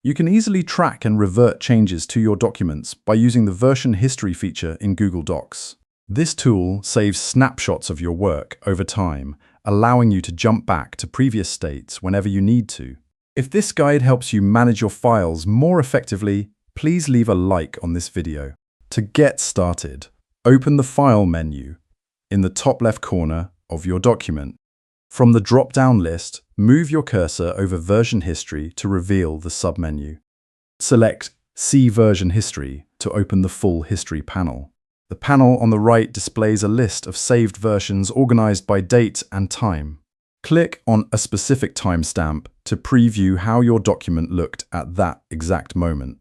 You can easily track and revert changes to your documents by using the version history feature in Google Docs. This tool saves snapshots of your work over time, allowing you to jump back to previous states whenever you need to. If this guide helps you manage your files more effectively, please leave a like on this video. To get started, open the File menu in the top left corner of your document. From the drop-down list, move your cursor over Version History to reveal the submenu. Select See Version History to open the full history panel. The panel on the right displays a list of saved versions organized by date and time. Click on a specific timestamp to preview how your document looked at that exact moment.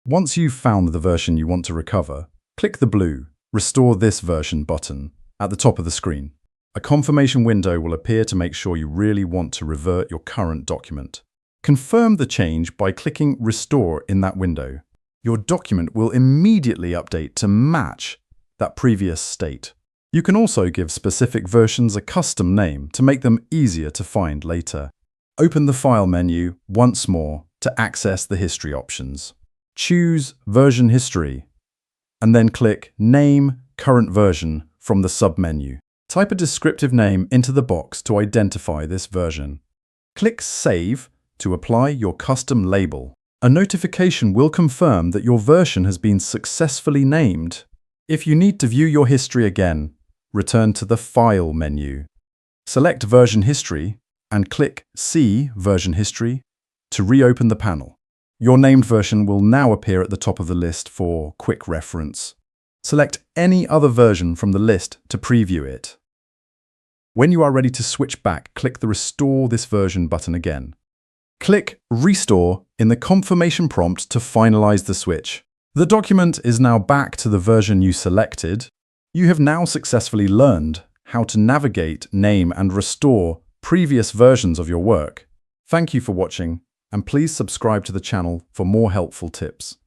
Once you've found the version you want to recover, click the blue Restore this version button at the top of the screen. A confirmation window will appear to make sure you really want to revert your current document. Confirm the change by clicking Restore in that window. Your document will immediately update to match that previous state. You can also give specific versions a custom name to make them easier to find later. Open the File menu once more to access the history options. Choose Version History, and then click Name Current Version from the submenu. Type a descriptive name into the box to identify this version. Click Save to apply your custom label. A notification will confirm that your version has been successfully named. If you need to view your history again, return to the File menu. Select Version History and click See Version History to reopen the panel. Your named version will now appear at the top of the list for quick reference. Select any other version from the list to preview it. When you are ready to switch back, click the Restore this version button again. Click Restore in the confirmation prompt to finalize the switch. The document is now back to the version you selected. You have now successfully learned how to navigate, name, and restore previous versions of your work. Thank you for watching, and please subscribe to the channel for more helpful tips.